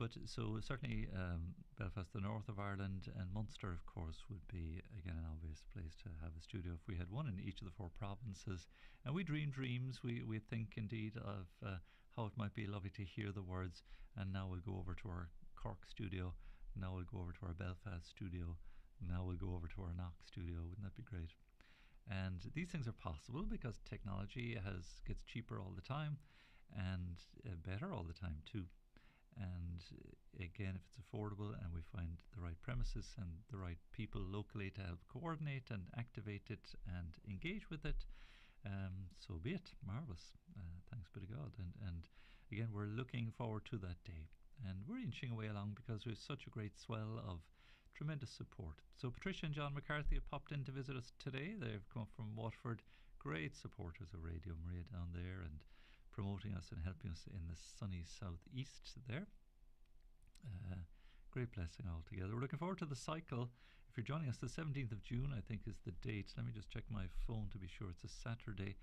But so certainly Belfast, the north of Ireland, and Munster, of course, would be again an obvious place to have a studio if we had one in each of the four provinces. And we dream dreams. We think indeed of how it might be lovely to hear the words. And now we'll go over to our Cork studio. Now we'll go over to our Belfast studio. Now we'll go over to our Knock studio. Wouldn't that be great? And these things are possible because technology gets cheaper all the time and better all the time too. And again, if it's affordable and we find the right premises and the right people locally to help coordinate and activate it and engage with it, so be it. Marvellous. Thanks be to God. And again, we're looking forward to that day. And we're inching away along because we have such a great swell of tremendous support. So Patricia and John McCarthy have popped in to visit us today. They've come from Waterford, great supporters of Radio Maria down there and promoting us and helping us in the sunny southeast there. Great blessing altogether. We're looking forward to the cycle. If you're joining us, the 17th of June, I think, is the date. Let me just check my phone to be sure. It's a Saturday.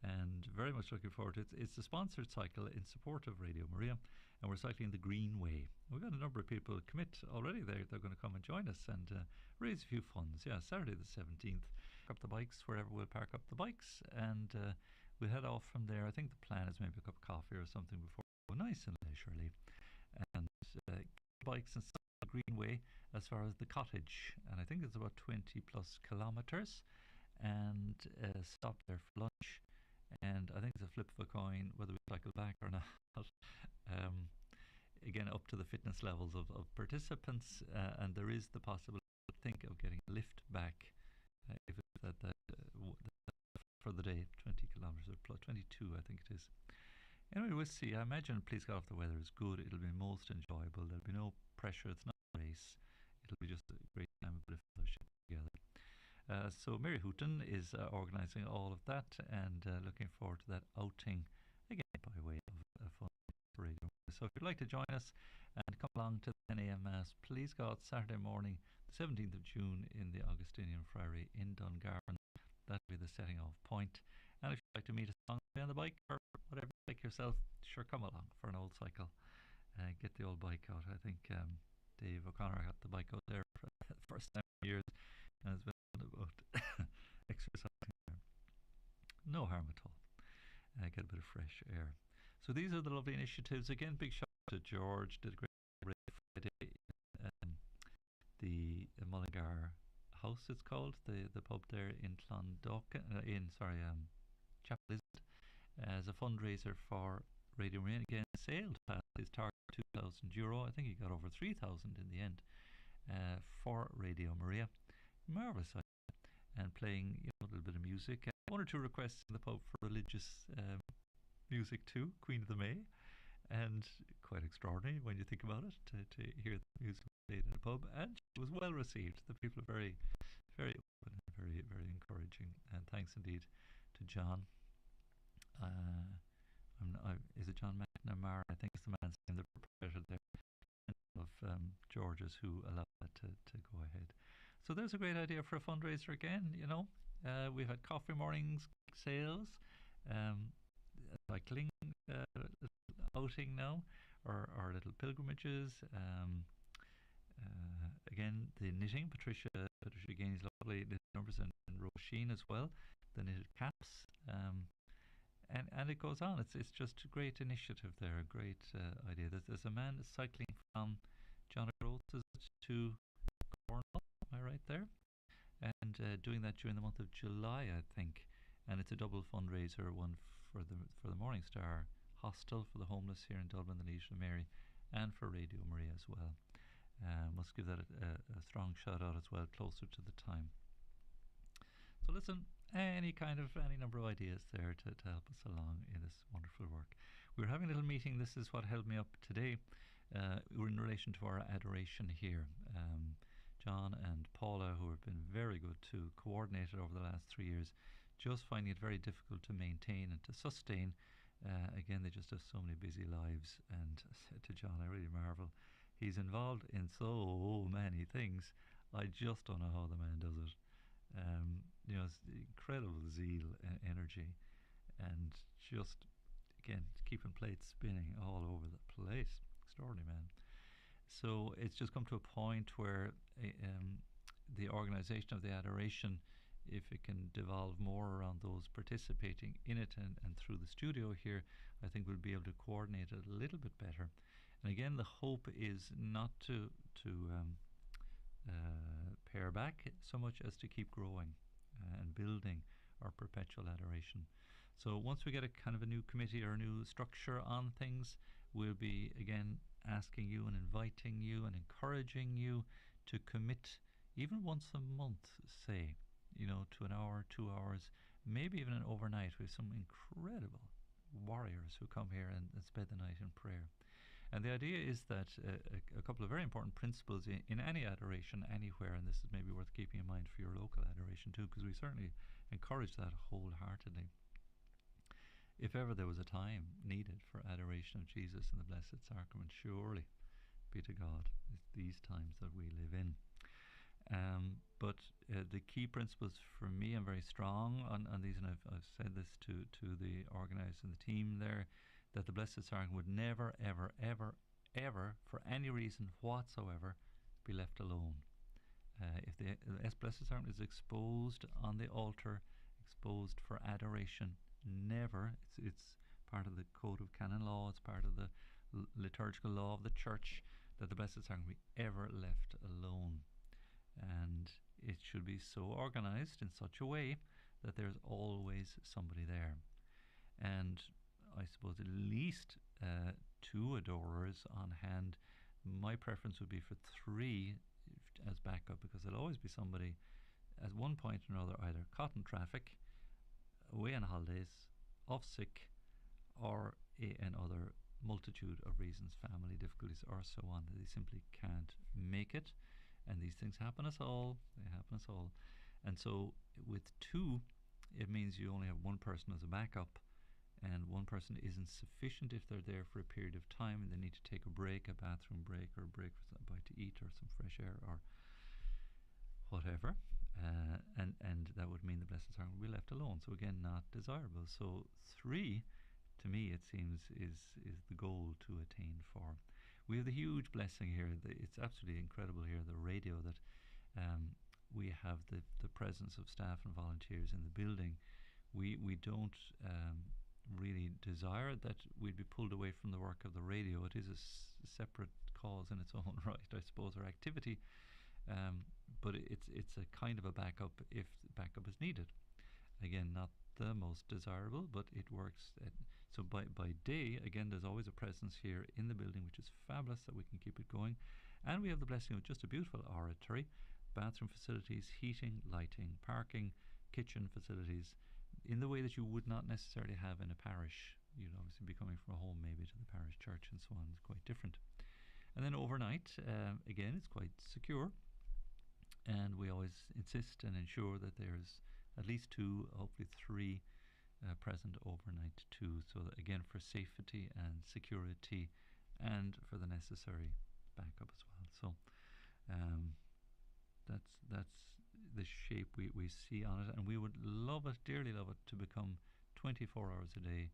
And very much looking forward to it. It's a sponsored cycle in support of Radio Maria, and we're cycling the Green Way. We've got a number of people commit already. They're going to come and join us and raise a few funds. Yeah, Saturday the 17th. Park up the bikes wherever we'll park up the bikes, and we'll head off from there. I think the plan is maybe a cup of coffee or something before we go, nice and leisurely, and bikes and the Green Way as far as the cottage. And I think it's about 20 plus kilometres, and stop there for lunch. And I think it's a flip of a coin whether we cycle back or not. Again, up to the fitness levels of participants, and there is the possibility, I think, of getting a lift back if it's for the day, 20 kilometres or plus 22, I think it is. Anyway, we'll see. I imagine, please God, if the weather is good, it'll be most enjoyable. There'll be no pressure. It's not a race. It'll be just a great time, a bit of fellowship together. So Mary Hooton is organising all of that and looking forward to that outing, again, by way of fun radio. So if you'd like to join us and come along to the 10 a.m. Mass, please God, Saturday morning, the 17th of June in the Augustinian Friary in Dungarvan. That'll be the setting off point. And if you'd like to meet us on the bike or whatever you like yourself, sure, come along for an old cycle. Get the old bike out. I think Dave O'Connor got the bike out there for the first time in years, and it's been about exercising there. No harm at all. Get a bit of fresh air. So these are the lovely initiatives. Again, big shout out to George. Did a great Friday in the Mullingar House, it's called, the pub there in Clondalkin, Chapel, as a fundraiser for Radio Maria. Again, sailed past his target €2,000. I think he got over 3,000 in the end for Radio Maria. Marvellous idea. And playing a little bit of music. One or two requests in the pub for religious music too, Queen of the May, and quite extraordinary when you think about it to hear the music played in a pub. And it was well received. The people are very, very open and very, very encouraging. And thanks indeed to John. Is it John McNamara? I think it's the man's name, the proprietor there of George's, who allowed that to go ahead. So there's a great idea for a fundraiser again. We've had coffee mornings, sales, cycling outing now, or little pilgrimages. Again, the knitting. Patricia Gaines, lovely knitted numbers, and Roisin as well. The knitted caps. And it goes on. It's just a great initiative there, a great idea. There's a man cycling from John O'Groats to Cornwall, am I right there? And doing that during the month of July, I think. And it's a double fundraiser, one for the Morning Star Hostel for the homeless here in Dublin, the Legion of Mary, and for Radio Maria as well. Must give that a strong shout out as well, closer to the time. So listen, any number of ideas there to help us along in this wonderful work. We were having a little meeting. This is what held me up today. We're in relation to our adoration here. John and Paula, who have been very good to coordinate it over the last 3 years, just finding it very difficult to maintain and to sustain. Again, they just have so many busy lives. And I said to John, I really marvel. He's involved in so many things. I just don't know how the man does it. It's incredible zeal and energy, and just, again, keeping plates spinning all over the place. Extraordinary man. So it's just come to a point where the organisation of the adoration, if it can devolve more around those participating in it and through the studio here, I think we'll be able to coordinate it a little bit better. And again, the hope is not to pare back so much as to keep growing and building our perpetual adoration. So once we get a kind of a new committee or a new structure on things, we'll be again asking you and inviting you and encouraging you to commit even once a month, say, to an hour, 2 hours, maybe even an overnight. We have some incredible warriors who come here and spend the night in prayer. And the idea is that a couple of very important principles in any adoration anywhere, and this is maybe worth keeping in mind for your local adoration too, because we certainly encourage that wholeheartedly. If ever there was a time needed for adoration of Jesus in the Blessed Sacrament, surely be to God, it's these times that we live in. But the key principles for me, I'm very strong on these, and I've said this to the organisers and the team there, that the Blessed Sacrament would never, ever, ever, ever, for any reason whatsoever, be left alone. If the Blessed Sacrament is exposed on the altar, exposed for adoration, never, it's part of the Code of Canon Law, it's part of the liturgical law of the Church, that the Blessed Sacrament be ever left alone. And it should be so organised in such a way that there's always somebody there. And I suppose at least 2 adorers on hand. My preference would be for 3 as backup, because there'll always be somebody at one point or another either caught in traffic, away on holidays, off sick, or another multitude of reasons, family difficulties or so on, that they simply can't make it. And these things happen us all. They happen us all. And so with 2, it means you only have one person as a backup, and one person isn't sufficient if they're there for a period of time and they need to take a break, a bathroom break, or a break for a bite to eat or some fresh air or whatever. And that would mean the Blessed Sacrament will be left alone. So again, not desirable. So 3, to me, it seems, is the goal to attain for. We have the huge blessing here. It's absolutely incredible here, the radio, that we have the presence of staff and volunteers in the building. We don't really desire that we'd be pulled away from the work of the radio. It is a separate cause in its own right, I suppose, or activity. But it's a kind of a backup if backup is needed. Again, not the most desirable, but it works. So by day, again, there's always a presence here in the building, which is fabulous that we can keep it going. And we have the blessing of just a beautiful oratory, bathroom facilities, heating, lighting, parking, kitchen facilities, in the way that you would not necessarily have in a parish. You'd obviously be coming from a home maybe to the parish church and so on. It's quite different. And then overnight, again, it's quite secure. And we always insist and ensure that there's at least 2, hopefully 3 present overnight too. So that, again, for safety and security and for the necessary backup as well. So that's the shape we see on it, and we would love it, dearly love it, to become 24 hours a day,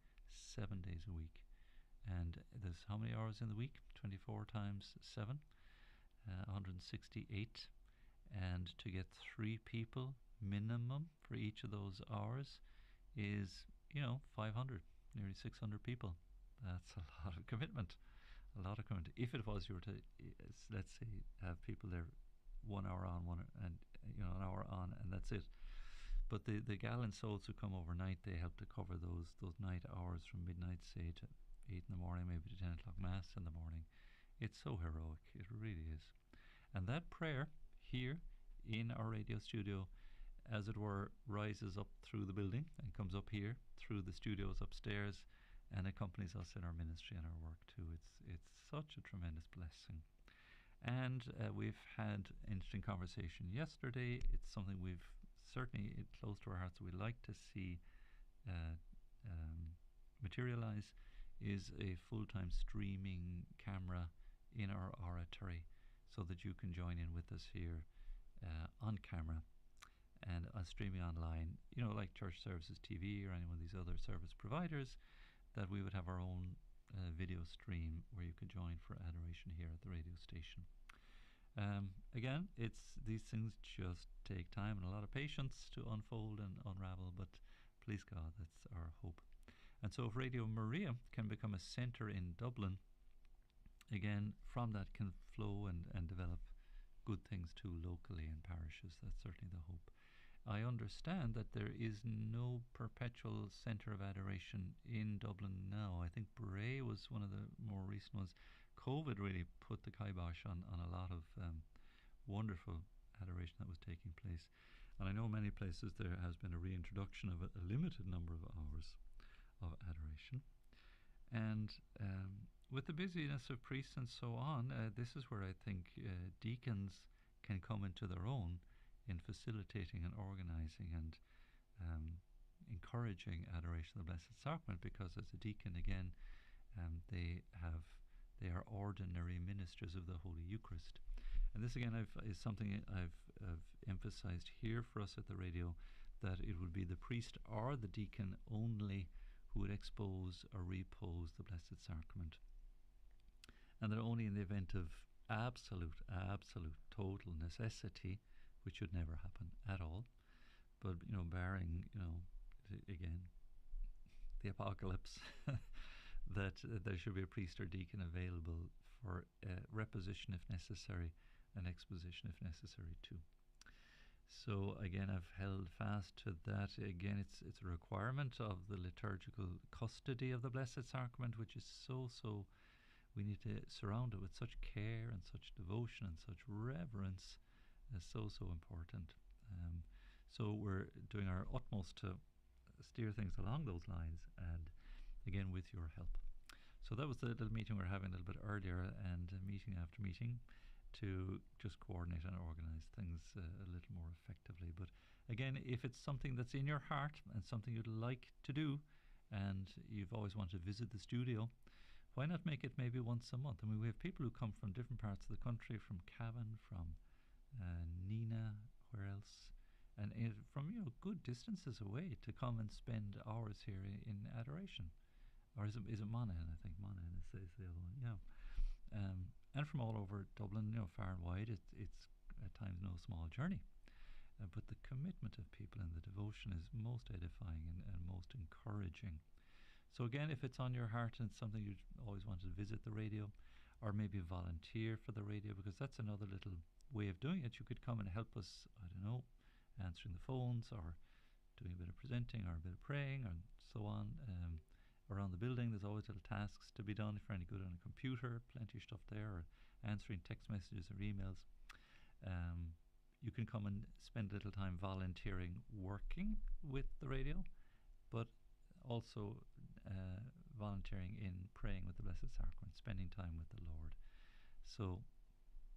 7 days a week. And there's how many hours in the week? 24 times 7, 168. And to get 3 people minimum for each of those hours is, 500, nearly 600 people. That's a lot of commitment. A lot of commitment. If it was you were to, let's say, have people there 1 hour on, an hour on, and that's it. But the gallant souls who come overnight, they help to cover those night hours from midnight, say, to 8 in the morning, maybe to 10 o'clock Mass in the morning. It's so heroic. It really is. And that prayer here in our radio studio, as it were, rises up through the building and comes up here through the studios upstairs and accompanies us in our ministry and our work too. It's such a tremendous blessing. And we've had interesting conversation yesterday. It's something we've certainly close to our hearts that we'd like to see materialize, is a full-time streaming camera in our oratory, so that you can join in with us here on camera and streaming online, like Church Services TV or any one of these other service providers, that we would have our own video stream where you could join for adoration here at the radio station. Again, it's these things just take time and a lot of patience to unfold and unravel, but please God, that's our hope. And so if Radio Maria can become a centre in Dublin, again, from that can flow and develop good things too locally in parishes. That's certainly the hope. I understand that there is no perpetual centre of adoration in Dublin now. I think Bray was one of the more recent ones. COVID really put the kibosh on a lot of wonderful adoration that was taking place. And I know many places there has been a reintroduction of a limited number of hours of adoration. And with the busyness of priests and so on, this is where I think deacons can come into their own in facilitating and organising and encouraging adoration of the Blessed Sacrament, because as a deacon, again, they are ordinary ministers of the Holy Eucharist. And this again is something I've emphasised here for us at the radio, that it would be the priest or the deacon only who would expose or repose the Blessed Sacrament. And that only in the event of absolute, total necessity, which should never happen at all, but, barring, again, the apocalypse, that there should be a priest or deacon available for reposition if necessary, and exposition if necessary too. So again, I've held fast to that. Again, it's a requirement of the liturgical custody of the Blessed Sacrament, which is so, we need to surround it with such care and such devotion and such reverence. Is so important. So we're doing our utmost to steer things along those lines, and again with your help. So that was the little meeting we were having a little bit earlier, and meeting after meeting to just coordinate and organise things a little more effectively. But again, if it's something that's in your heart and something you'd like to do, and you've always wanted to visit the studio, why not make it maybe once a month? I mean, we have people who come from different parts of the country, from Cavan, from Nina, where else, and from good distances away, to come and spend hours here in adoration. Or is it Monaghan? I think Monaghan is the other one. Yeah, and from all over Dublin, far and wide. It's at times no small journey, but the commitment of people and the devotion is most edifying and most encouraging. So again, if it's on your heart and it's something you always wanted to visit the radio, or maybe volunteer for the radio, because that's another little way of doing it. You could come and help us, I don't know, answering the phones, or doing a bit of presenting, or a bit of praying, and so on. Around the building, there's always little tasks to be done. If you're any good on a computer, plenty of stuff there, or answering text messages or emails. You can come and spend a little time volunteering, working with the radio, but also volunteering in praying with the Blessed Sacrament, spending time with the Lord. So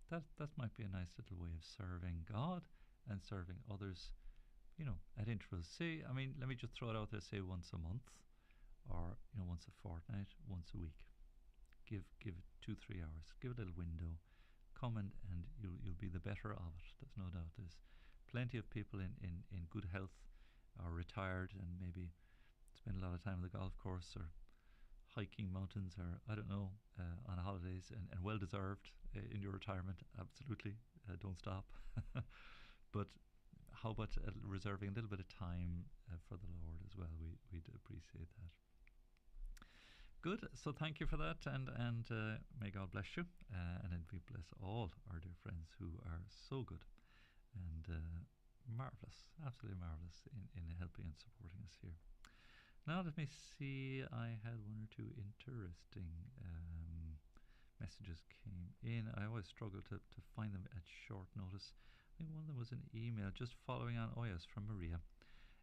that might be a nice little way of serving God and serving others, at intervals. Say, let me just throw it out there, say once a month, or once a fortnight, once a week. Give it 2-3 hours. Give it a little window. Come and you'll be the better of it. There's no doubt. There's plenty of people in good health, are retired, and maybe spend a lot of time on the golf course, or hiking mountains, or I don't know, on holidays, and well deserved in your retirement. Absolutely, don't stop. But how about reserving a little bit of time for the Lord as well? We'd appreciate that. Good. So thank you for that, and may God bless you, and we bless all our dear friends who are so good and marvelous, absolutely marvelous in helping and supporting us here. Now let me see. I had one or two interesting messages came in. I always struggle to find them at short notice. I think one of them was an email just following on. Oh yes, from Maria.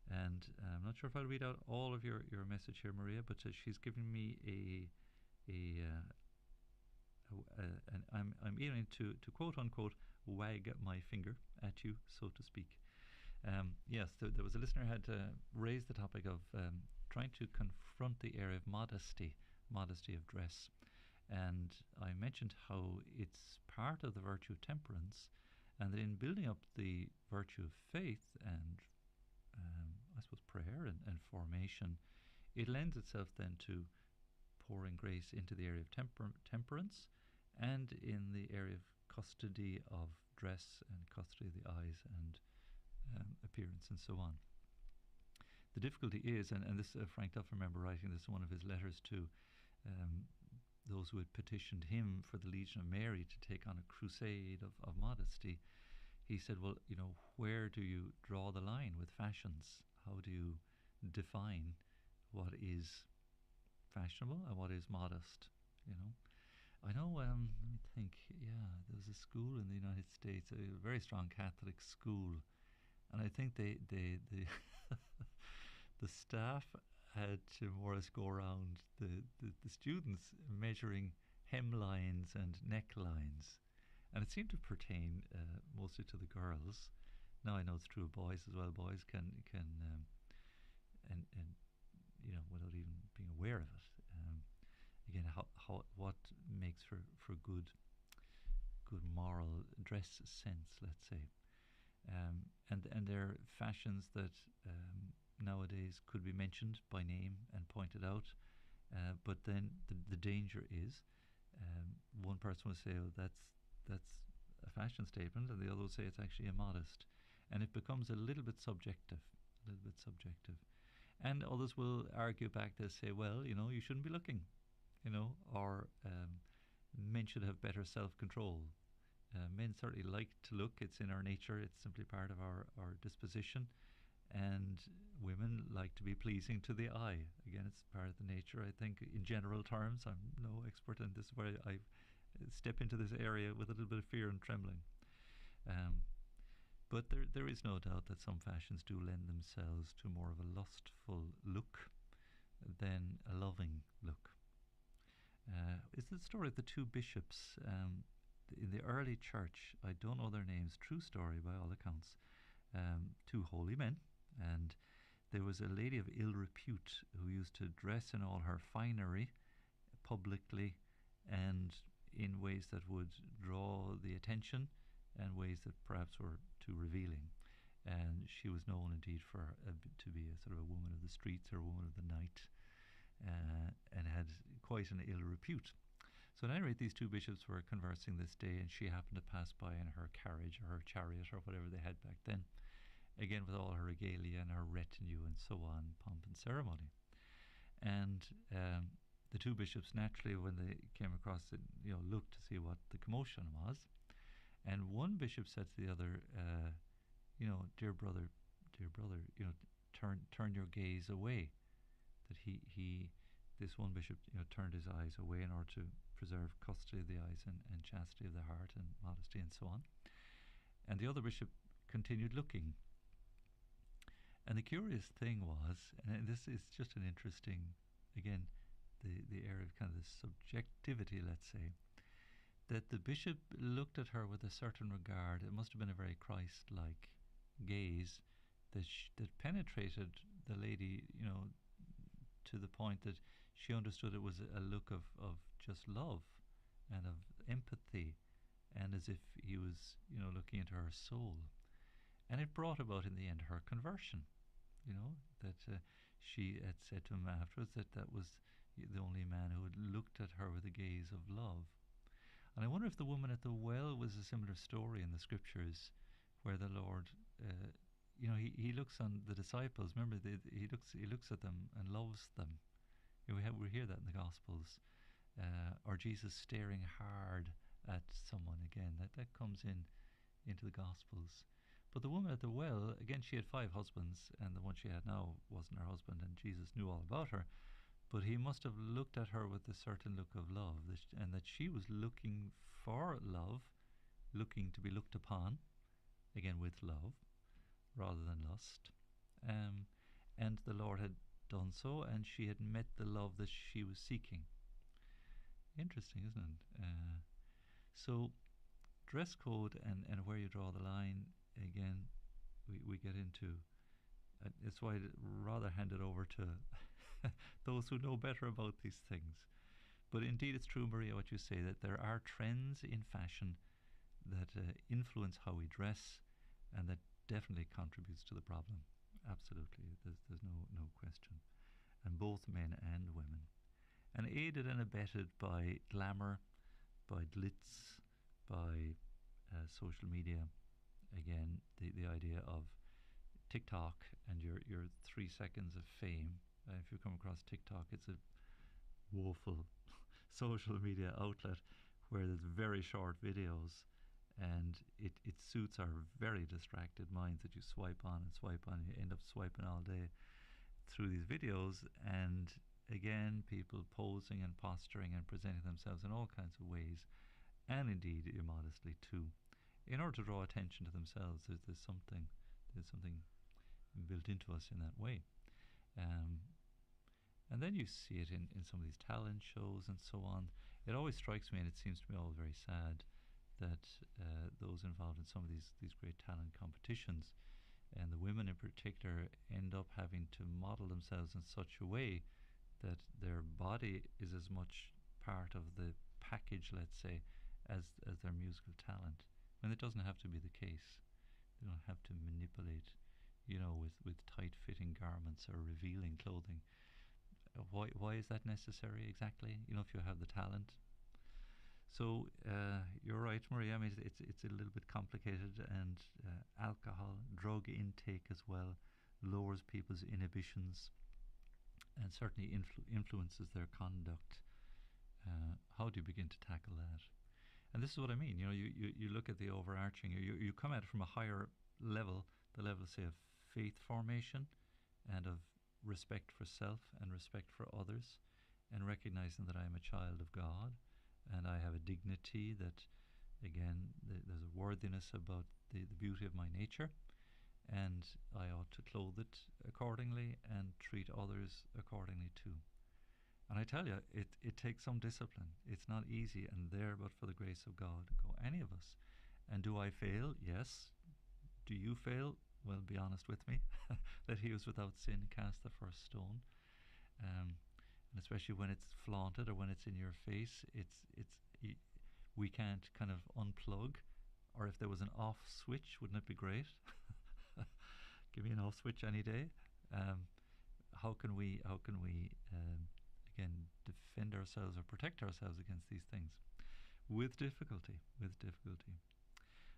And I'm not sure if I'll read out all of your message here, Maria, but she's given me and I'm emailing to quote unquote wag my finger at you, so to speak. Yes, there was a listener who had raised the topic of trying to confront the area of modesty of dress, and I mentioned how it's part of the virtue of temperance, and that in building up the virtue of faith and I suppose prayer and formation, it lends itself then to pouring grace into the area of temperance and in the area of custody of dress and custody of the eyes and appearance and so on. The difficulty is, and this Frank Duff, I remember writing this in one of his letters to those who had petitioned him for the Legion of Mary to take on a crusade of modesty. He said, well, where do you draw the line with fashions? How do you define what is fashionable and what is modest? I know, let me think, there was a school in the United States, a very strong Catholic school, and I think the the staff had to more or less go around the students measuring hemlines and necklines, and it seemed to pertain mostly to the girls. Now I know it's true of boys as well. Boys can and without even being aware of it. Again, how what makes for good moral dress sense, let's say, and there are fashions that nowadays could be mentioned by name and pointed out, but then the danger is one person will say, oh, that's a fashion statement, and the other will say it's actually immodest, and it becomes a little bit subjective. And others will argue back, they'll say, well, you shouldn't be looking, or men should have better self-control. Men certainly like to look, it's in our nature, it's simply part of our disposition, and women like to be pleasing to the eye. Again, it's part of the nature, I think, in general terms. I'm no expert in this, where I step into this area with a little bit of fear and trembling. But there is no doubt that some fashions do lend themselves to more of a lustful look than a loving look. It's the story of the two bishops in the early church. I don't know their names, true story by all accounts. Two holy men, and there was a lady of ill repute who used to dress in all her finery publicly and in ways that would draw the attention and ways that perhaps were too revealing. And she was known indeed to be a sort of a woman of the streets or a woman of the night, and had quite an ill repute. So at any rate, these two bishops were conversing this day, and she happened to pass by in her carriage or her chariot or whatever they had back then, again with all her regalia and her retinue and so on, pomp and ceremony. And the two bishops, naturally, when they came across it, looked to see what the commotion was. And one bishop said to the other, dear brother, turn your gaze away. That this one bishop, turned his eyes away in order to preserve custody of the eyes and chastity of the heart and modesty and so on. And the other bishop continued looking. And the curious thing was, and this is just an interesting, again, the area of kind of the subjectivity, let's say, that the bishop looked at her with a certain regard. It must have been a very Christ-like gaze that penetrated the lady, to the point that she understood it was a look of just love and of empathy, and as if he was, looking into her soul. And it brought about in the end her conversion, that she had said to him afterwards that was the only man who had looked at her with a gaze of love. And I wonder if the woman at the well was a similar story in the scriptures, where the Lord, he looks on the disciples. Remember, he looks at them and loves them. We hear that in the Gospels, or Jesus staring hard at someone. Again, that comes into the Gospels. But the woman at the well, again, she had 5 husbands, and the one she had now wasn't her husband, and Jesus knew all about her. But he must have looked at her with a certain look of love, and that she was looking for love, looking to be looked upon, again with love, rather than lust. And the Lord had done so, and she had met the love that she was seeking. Interesting, isn't it? So dress code and where you draw the line, again, we get into. It's why I'd rather hand it over to those who know better about these things. But indeed, it's true, Maria, what you say, that there are trends in fashion that influence how we dress, and that definitely contributes to the problem. Absolutely, there's no question. And both men and women. and aided and abetted by glamour, by glitz, by social media. Again, the idea of TikTok and your 3 seconds of fame. If you come across TikTok, it's a woeful social media outlet where there's very short videos, and it suits our very distracted minds that you swipe on and swipe on. You end up swiping all day through these videos, and again, people posing and posturing and presenting themselves in all kinds of ways, and indeed immodestly too, in order to draw attention to themselves. There's something built into us in that way. Um, and then you see it in some of these talent shows and so on. It always strikes me, and it seems to me all very sad, that those involved in some of these great talent competitions, and the women in particular, end up having to model themselves in such a way that their body is as much part of the package, let's say, as their musical talent. When it doesn't have to be the case. They don't have to manipulate, with tight-fitting garments or revealing clothing. Why is that necessary exactly? If you have the talent. So you're right, Maria. I mean, it's a little bit complicated, and alcohol, drug intake as well, lowers people's inhibitions, and certainly influences their conduct. How do you begin to tackle that? And this is what I mean. You look at the overarching. You come at it from a higher level, the level, say, of faith formation, and of respect for self and respect for others, and recognizing that I am a child of God, and I have a dignity that, again, there's a worthiness about the beauty of my nature, and I ought to clothe it accordingly and treat others accordingly too. And I tell you, it takes some discipline. It's not easy, and there, but for the grace of God, go any of us. And do I fail? Yes. Do you fail? Well, be honest with me. That he was without sin cast the first stone. And especially when it's flaunted or when it's in your face, we can't kind of unplug. Or if there was an off switch, wouldn't it be great? Give me an off switch any day. How can we again defend ourselves or protect ourselves against these things? With difficulty.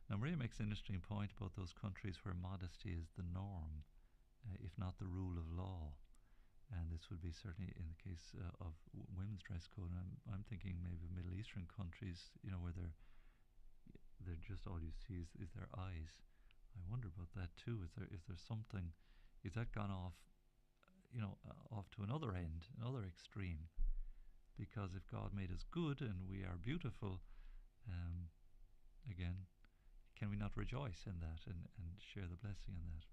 Now, Maria makes an interesting point about those countries where modesty is the norm, if not the rule of law. And this would be certainly in the case of women's dress code. And I'm thinking maybe of Middle Eastern countries, where they're just all you see is their eyes. I wonder about that too. Is there something? Is that gone off? Off to another end, another extreme? Because if God made us good and we are beautiful, again, can we not rejoice in that and share the blessing in that?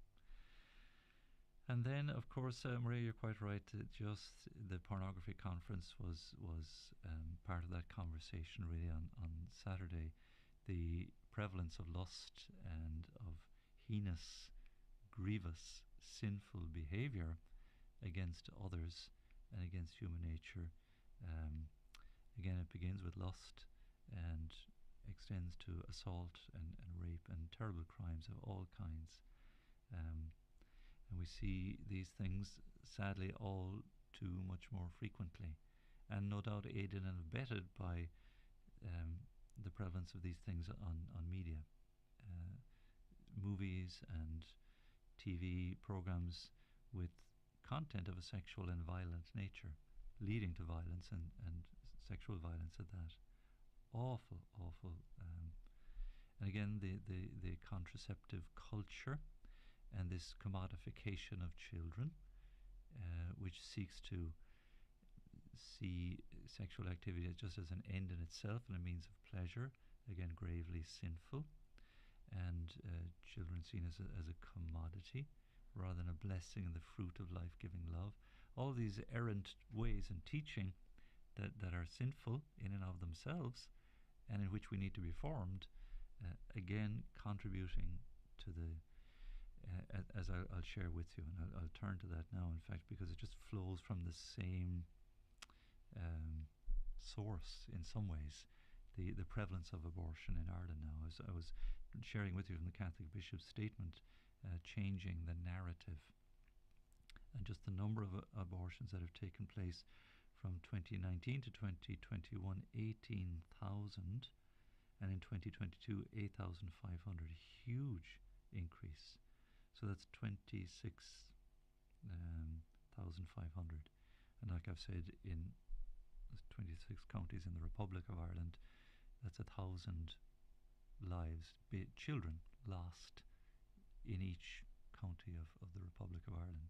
And then, of course, Maria, you're quite right. Just the pornography conference was part of that conversation really on Saturday. The prevalence of lust and of heinous, grievous, sinful behavior against others and against human nature. Again, it begins with lust and extends to assault and rape and terrible crimes of all kinds. And we see these things, sadly, all too much more frequently, and no doubt aided and abetted by the prevalence of these things on media. Movies and TV programs with content of a sexual and violent nature, leading to violence and sexual violence at that. Awful. And again, the contraceptive culture and this commodification of children, which seeks to see sexual activity just as an end in itself and a means of pleasure, again, gravely sinful, and children seen as a commodity rather than a blessing and the fruit of life-giving love. All these errant ways and teaching that are sinful in and of themselves, and in which we need to be formed, again contributing to the, as I'll share with you, and I'll turn to that now, in fact, because it just flows from the same source in some ways, the prevalence of abortion in Ireland now. As I was sharing with you from the Catholic Bishop's statement, changing the narrative, and just the number of abortions that have taken place from 2019 to 2021, 18,000, and in 2022, 8,500. Huge increase. So that's 26,500. And like I've said, in 26 counties in the Republic of Ireland, that's 1,000 lives, children lost in each county of the Republic of Ireland.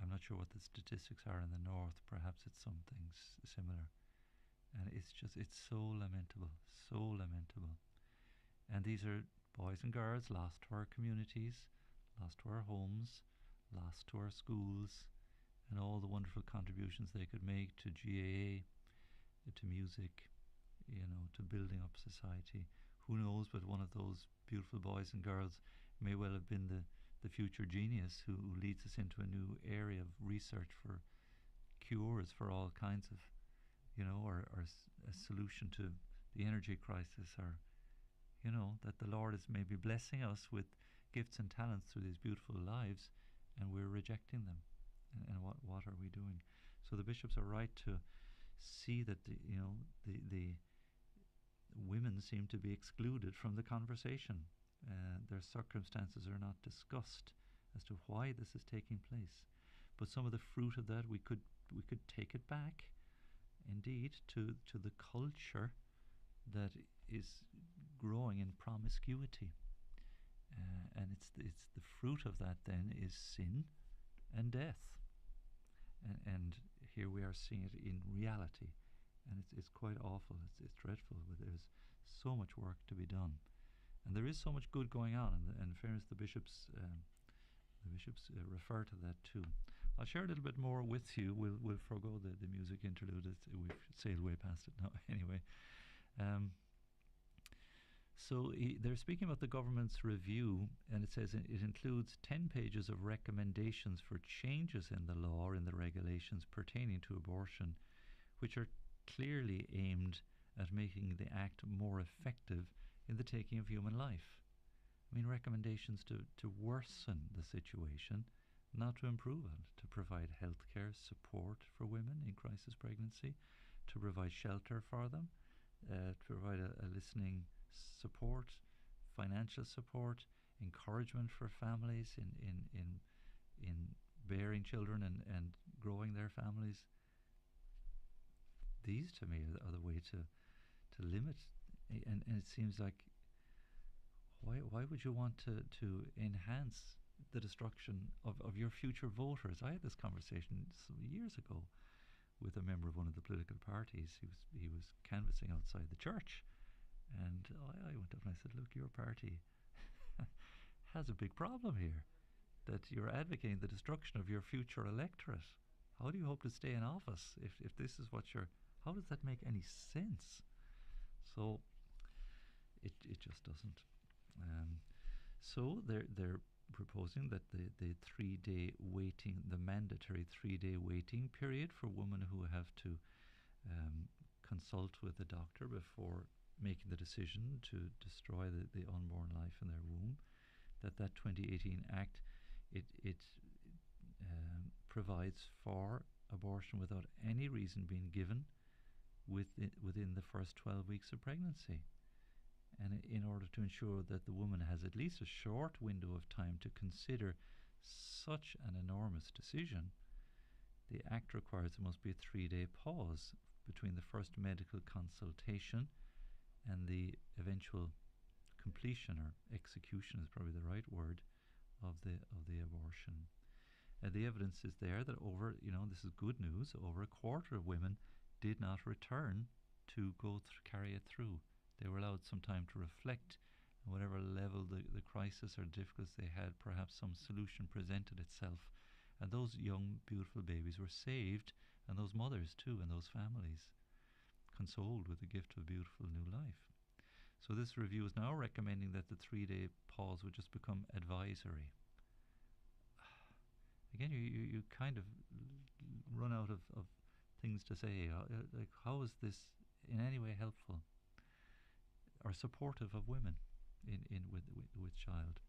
I'm not sure what the statistics are in the north. Perhaps it's something similar. And it's so lamentable, so lamentable. And these are boys and girls lost to our communities, lost to our homes, lost to our schools, and all the wonderful contributions they could make to GAA, to music, to building up society. Who knows, but one of those beautiful boys and girls may well have been the future genius who leads us into a new area of research for cures for all kinds of, or a solution to the energy crisis, or, that the Lord is maybe blessing us with gifts and talents through these beautiful lives, and we're rejecting them. And what are we doing? So the bishops are right to see that the women seem to be excluded from the conversation. Their circumstances are not discussed as to why this is taking place. But some of the fruit of that we could take it back, indeed, to the culture that is growing in promiscuity, and it's the fruit of that then is sin and death, and here we are seeing it in reality, and it's quite awful. It's dreadful. There's so much work to be done, and there is so much good going on. And in fairness, the bishops refer to that too. I'll share a little bit more with you. We'll forego the music interlude. We've sailed way past it now. Anyway, so they're speaking about the government's review, and it says it includes 10 pages of recommendations for changes in the law or in the regulations pertaining to abortion, which are clearly aimed at making the act more effective in the taking of human life. I mean, recommendations to worsen the situation, not to improve it, to provide healthcare support for women in crisis pregnancy, to provide shelter for them, to provide a listening support, financial support, encouragement for families in bearing children and growing their families. These, to me, are the way to limit, and it seems like, why would you want to enhance the destruction of your future voters? I had this conversation some years ago with a member of one of the political parties. He was canvassing outside the church, and I went up and I said, look, your party has a big problem here, that you're advocating the destruction of your future electorate. How do you hope to stay in office if this is what you're... How does that make any sense? So it just doesn't. So they're proposing that the 3-day waiting, the mandatory 3-day waiting period for women who have to consult with a doctor before making the decision to destroy the unborn life in their womb, that 2018 Act, it provides for abortion without any reason being given within the first 12 weeks of pregnancy. And in order to ensure that the woman has at least a short window of time to consider such an enormous decision, the Act requires there must be a 3-day pause between the first medical consultation and the eventual completion, or execution is probably the right word, of the abortion. The evidence is there that this is good news, over a quarter of women did not return to carry it through. They were allowed some time to reflect, and whatever level the crisis or difficulties they had, perhaps some solution presented itself. And those young, beautiful babies were saved, and those mothers too, and those families consoled with the gift of a beautiful new life. So this review is now recommending that the 3-day pause would just become advisory. Again, you kind of run out of things to say. Like, how is this in any way helpful or supportive of women with child?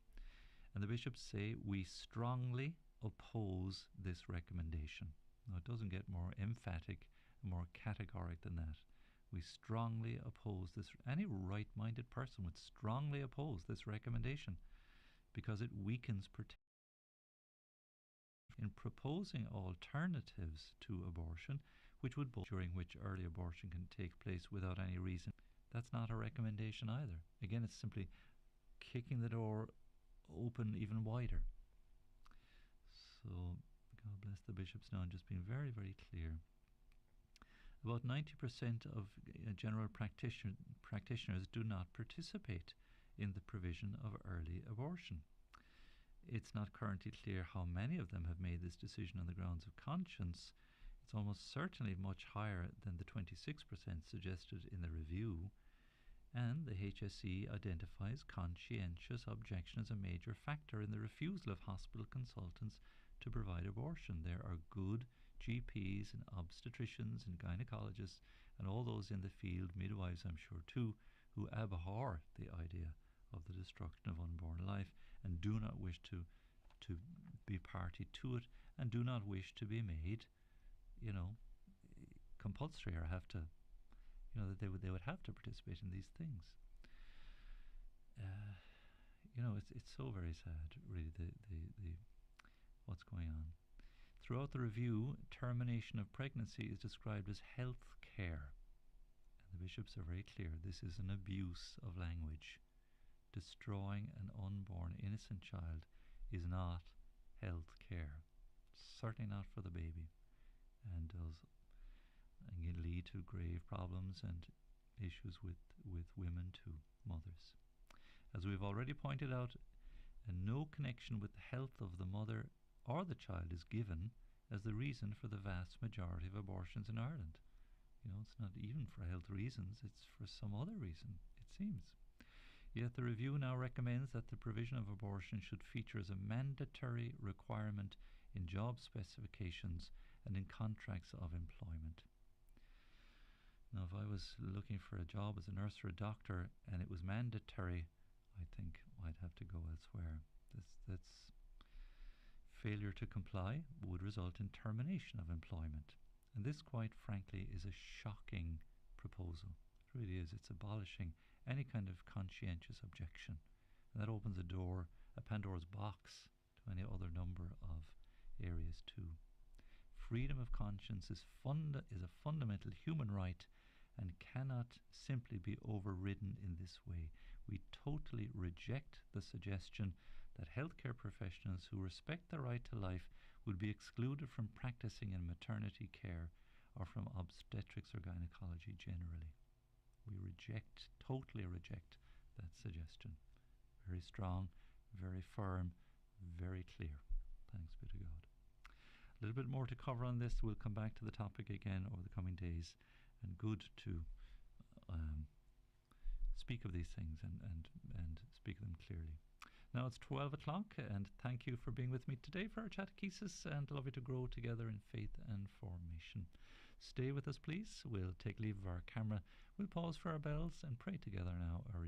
And the bishops say, we strongly oppose this recommendation. No, it doesn't get more emphatic, more categoric than that. We strongly oppose this. Any right-minded person would strongly oppose this recommendation because it weakens protection. In proposing alternatives to abortion, which would during which early abortion can take place without any reason, that's not a recommendation either. Again, it's simply kicking the door open even wider. So, God bless the bishops now, and just being very, very clear. About 90% of general practitioners do not participate in the provision of early abortion. It's not currently clear how many of them have made this decision on the grounds of conscience. It's almost certainly much higher than the 26% suggested in the review. And the HSE identifies conscientious objection as a major factor in the refusal of hospital consultants to provide abortion. There are good GPs and obstetricians and gynecologists and all those in the field, midwives I'm sure too, who abhor the idea of the destruction of unborn life and do not wish to be party to it and do not wish to be made, compulsory or have to, that they would have to participate in these things. It's so very sad, really, the what's going on. Throughout the review, termination of pregnancy is described as health care. And the bishops are very clear, this is an abuse of language. Destroying an unborn innocent child is not health care. Certainly not for the baby. And can lead to grave problems and issues with women too, mothers. As we've already pointed out, no connection with the health of the mother or the child is given as the reason for the vast majority of abortions in Ireland. It's not even for health reasons, it's for some other reason, it seems. Yet the review now recommends that the provision of abortion should feature as a mandatory requirement in job specifications and in contracts of employment. Now, if I was looking for a job as a nurse or a doctor and it was mandatory, I think I'd have to go elsewhere. That's failure to comply would result in termination of employment. And this, quite frankly, is a shocking proposal. It really is. It's abolishing any kind of conscientious objection. And that opens a Pandora's box to any other number of areas too. Freedom of conscience is a fundamental human right and cannot simply be overridden in this way. We totally reject the suggestion that healthcare professionals who respect the right to life would be excluded from practicing in maternity care or from obstetrics or gynecology generally. We totally reject that suggestion. Very strong, very firm, very clear. Thanks be to God. A little bit more to cover on this. We'll come back to the topic again over the coming days. And good to speak of these things and speak of them clearly. Now it's 12 o'clock, and thank you for being with me today for our Chatechesis, and love you to grow together in faith and formation. Stay with us, please. We'll take leave of our camera. We'll pause for our bells and pray together now.